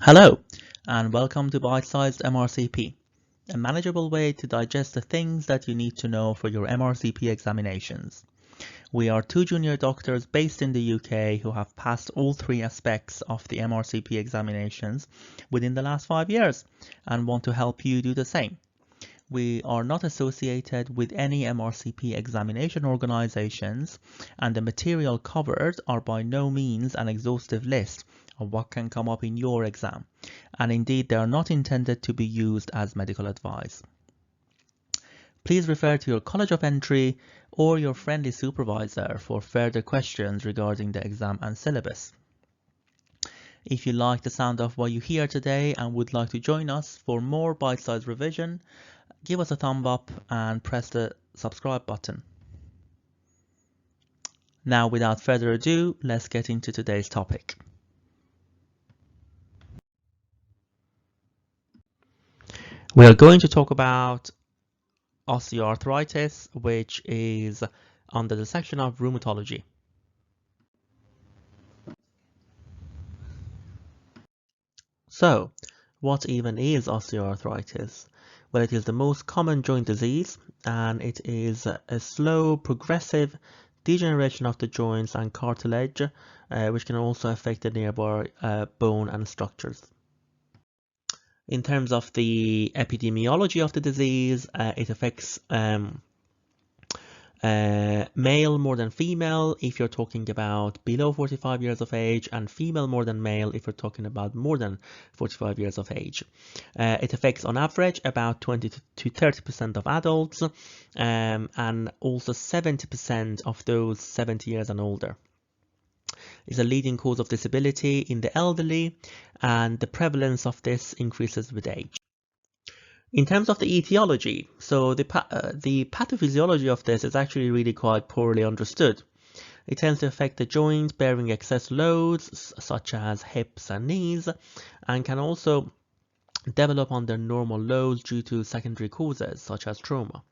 Hello, and welcome to Bite-Sized MRCP, a manageable way to digest the things that you need to know for your MRCP examinations. We are two junior doctors based in the UK who have passed all three aspects of the MRCP examinations within the last 5 years and want to help you do the same. We are not associated with any MRCP examination organizations, and the material covered are by no means an exhaustive list of what can come up in your exam, and indeed they are not intended to be used as medical advice. Please refer to your College of Entry or your friendly supervisor for further questions regarding the exam and syllabus. If you like the sound of what you hear today and would like to join us for more bite-sized revision, give us a thumb up and press the subscribe button. Now, without further ado, let's get into today's topic. We are going to talk about osteoarthritis, which is under the section of rheumatology. So, what even is osteoarthritis? Well, it is the most common joint disease, and it is a slow, progressive degeneration of the joints and cartilage, which can also affect the nearby bone and structures. In terms of the epidemiology of the disease, it affects male more than female if you're talking about below 45 years of age, and female more than male if you're talking about more than 45 years of age. It affects on average about 20 to 30% of adults, and also 70% of those 70 years and older. It's a leading cause of disability in the elderly, and the prevalence of this increases with age. In terms of the etiology, so the pathophysiology of this is actually really quite poorly understood. It tends to affect the joint bearing excess loads such as hips and knees, and can also develop under normal loads due to secondary causes such as trauma.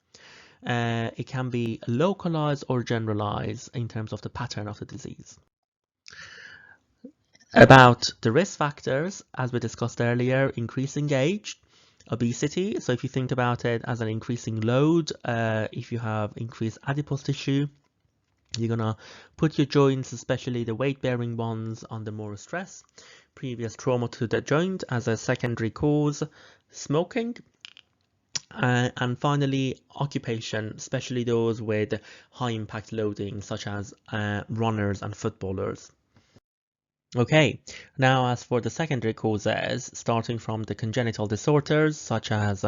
It can be localized or generalized in terms of the pattern of the disease. About the risk factors, as we discussed earlier, increasing age, obesity. So if you think about it as an increasing load, if you have increased adipose tissue, you're gonna put your joints, especially the weight-bearing ones, under more stress. Previous trauma to the joint as a secondary cause, smoking, and finally occupation, especially those with high impact loading such as runners and footballers. Okay, now as for the secondary causes, starting from the congenital disorders such as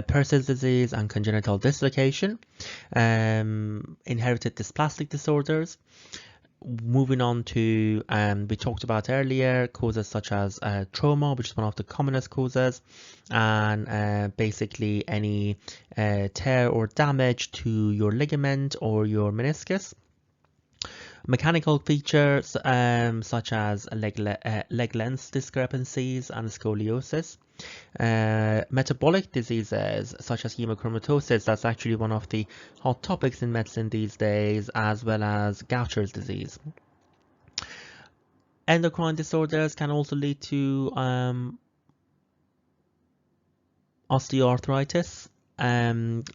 Percy's disease and congenital dislocation, inherited dysplastic disorders, moving on to, we talked about earlier, causes such as trauma, which is one of the commonest causes, and basically any tear or damage to your ligament or your meniscus. Mechanical features such as leg length discrepancies and scoliosis. Metabolic diseases such as hemochromatosis, that's actually one of the hot topics in medicine these days, as well as Gaucher's disease. Endocrine disorders can also lead to osteoarthritis.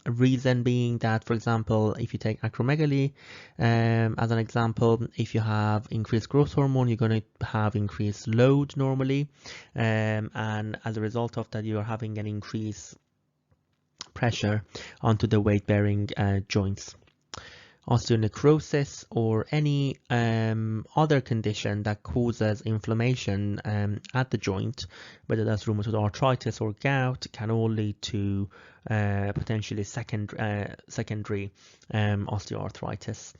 Reason being that, for example, if you take acromegaly as an example, if you have increased growth hormone, you're going to have increased load normally, and as a result of that, you're having an increased pressure onto the weight-bearing joints. Osteonecrosis or any other condition that causes inflammation at the joint, whether that's rheumatoid arthritis or gout, can all lead to potentially secondary osteoarthritis.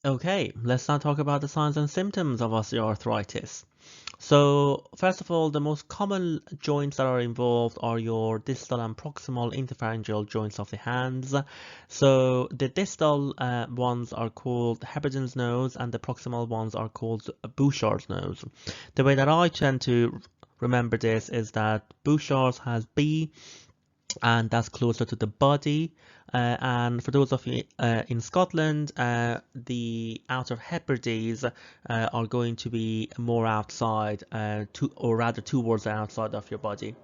Okay, let's now talk about the signs and symptoms of osteoarthritis. So first of all, the most common joints that are involved are your distal and proximal interphalangeal joints of the hands. So the distal ones are called Heberden's nose and the proximal ones are called Bouchard's nose. The way that I tend to remember this is that Bouchard's has B, and that's closer to the body. And for those of you in Scotland, the outer Hebrides are going to be more outside, or rather towards the outside of your body.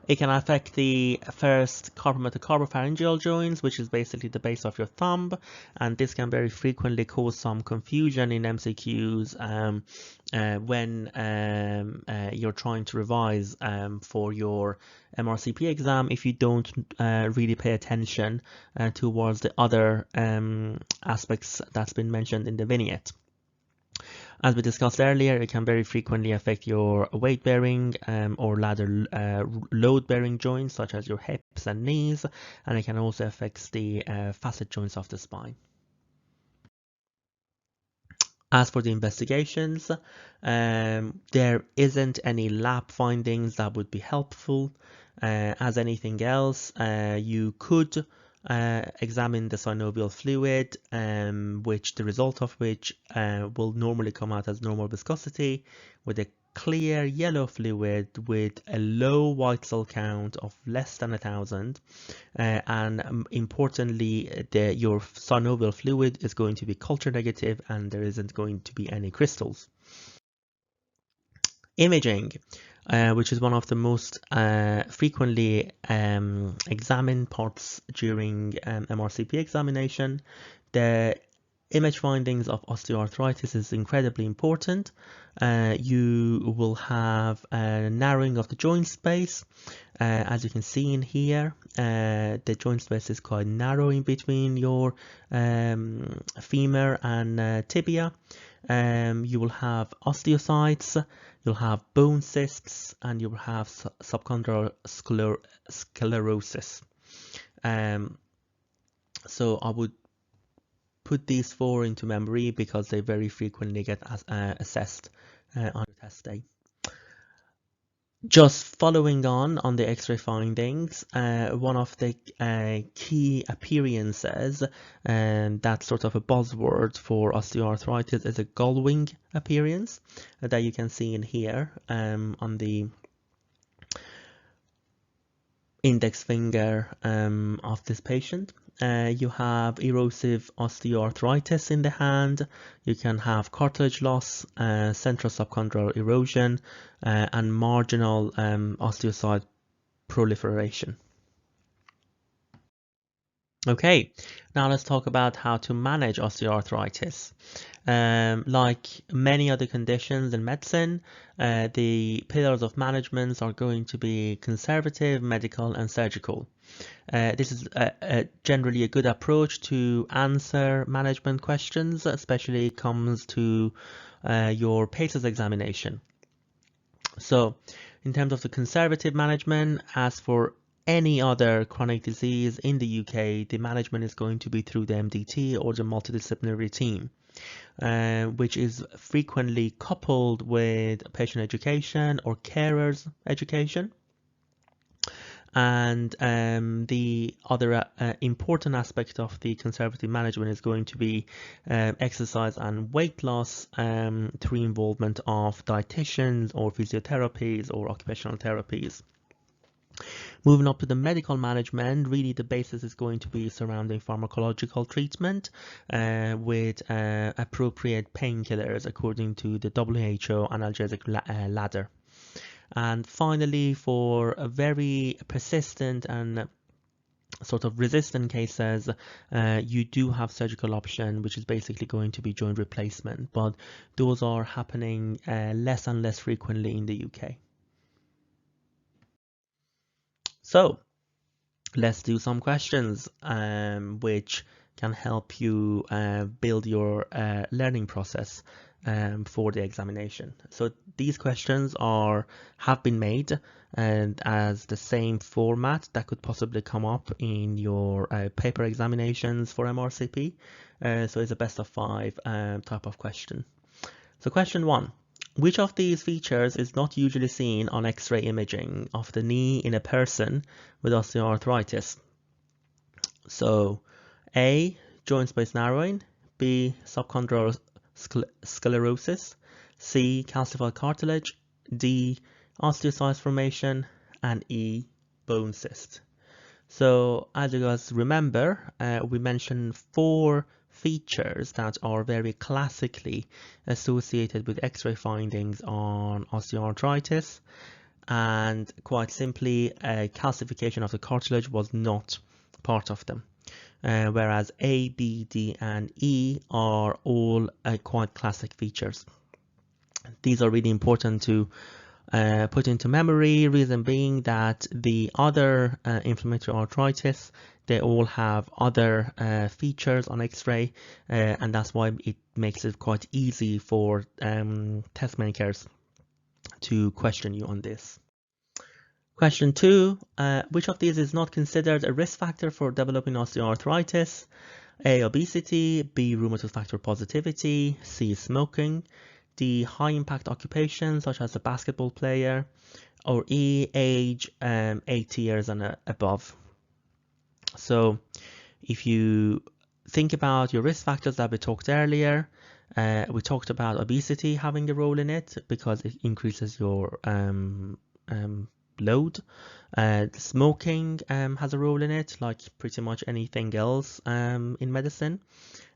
It can affect the first carpometacarpopharyngeal joints, which is basically the base of your thumb, and this can very frequently cause some confusion in MCQs when you're trying to revise for your MRCP exam if you don't really pay attention towards the other aspects that's been mentioned in the vignette. As we discussed earlier, it can very frequently affect your weight-bearing or rather load-bearing joints, such as your hips and knees, and it can also affect the facet joints of the spine. As for the investigations, there isn't any lab findings that would be helpful. As anything else, you could examine the synovial fluid, which the result of which will normally come out as normal viscosity with a clear yellow fluid with a low white cell count of less than 1,000, and importantly, your synovial fluid is going to be culture negative and there isn't going to be any crystals. Imaging, which is one of the most frequently examined parts during MRCP examination. The image findings of osteoarthritis is incredibly important. You will have a narrowing of the joint space. As you can see in here, the joint space is quite narrow in between your femur and tibia. You will have osteocytes, you'll have bone cysts, and you will have subchondral sclerosis. So I would put these four into memory because they very frequently get assessed on the test day. Just following on the X-ray findings, one of the key appearances, and that's sort of a buzzword for osteoarthritis, is a gull-wing appearance that you can see in here on the index finger of this patient. You have erosive osteoarthritis in the hand, you can have cartilage loss, central subchondral erosion, and marginal osteocyte proliferation. Okay, now let's talk about how to manage osteoarthritis. Like many other conditions in medicine, the pillars of management are going to be conservative, medical, and surgical. This is generally a good approach to answer management questions, especially comes to your PACES examination. So, in terms of the conservative management, as for any other chronic disease in the UK, the management is going to be through the MDT or the multidisciplinary team, which is frequently coupled with patient education or carers education. And the other important aspect of the conservative management is going to be exercise and weight loss through involvement of dietitians or physiotherapies or occupational therapies. Moving up to the medical management, really the basis is going to be surrounding pharmacological treatment with appropriate painkillers according to the WHO analgesic ladder. And finally, for a very persistent and sort of resistant cases, you do have surgical option, which is basically going to be joint replacement, but those are happening less and less frequently in the UK. So let's do some questions which can help you build your learning process for the examination. So these questions have been made and as the same format that could possibly come up in your paper examinations for MRCP. So it's a best of 5 type of question. So question 1. Which of these features is not usually seen on X-ray imaging of the knee in a person with osteoarthritis? So A, joint space narrowing, B, subchondral sclerosis, C, calcified cartilage, D, osteocyte formation, and E, bone cyst. So as you guys remember, we mentioned 4 features that are very classically associated with X-ray findings on osteoarthritis, and quite simply, calcification of the cartilage was not part of them. Whereas A, B, D, and E are all quite classic features. These are really important to put into memory, reason being that the other inflammatory arthritis, they all have other features on X-ray, and that's why it makes it quite easy for test makers to question you on this. Question 2, which of these is not considered a risk factor for developing osteoarthritis? A, obesity, B, rheumatoid factor positivity, C, smoking, D, high impact occupation such as a basketball player, or E, age 80 years and above. So if you think about your risk factors that we talked earlier, we talked about obesity having a role in it because it increases your load. Smoking has a role in it, like pretty much anything else in medicine.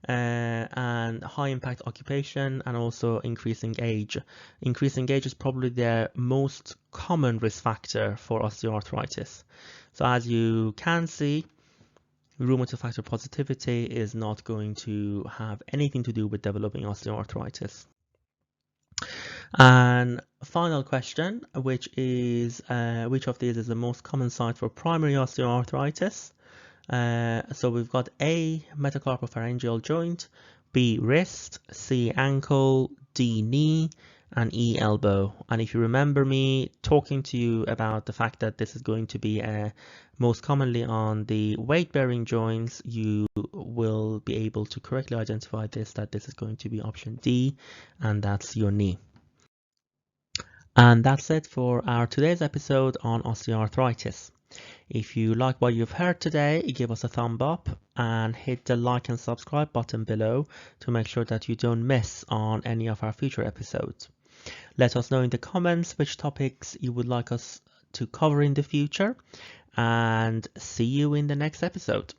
And high impact occupation, and also increasing age. Increasing age is probably the most common risk factor for osteoarthritis. So as you can see, rheumatoid factor positivity is not going to have anything to do with developing osteoarthritis. And final question, which is which of these is the most common site for primary osteoarthritis? So we've got A, metacarpopharyngeal joint, B, wrist, C, ankle, D, knee, and E, elbow. And if you remember me talking to you about the fact that this is going to be most commonly on the weight-bearing joints, you will be able to correctly identify this, that this is going to be option D, and that's your knee. And that's it for our today's episode on osteoarthritis. If you like what you've heard today, give us a thumb up and hit the like and subscribe button below to make sure that you don't miss on any of our future episodes. Let us know in the comments which topics you would like us to cover in the future, and see you in the next episode.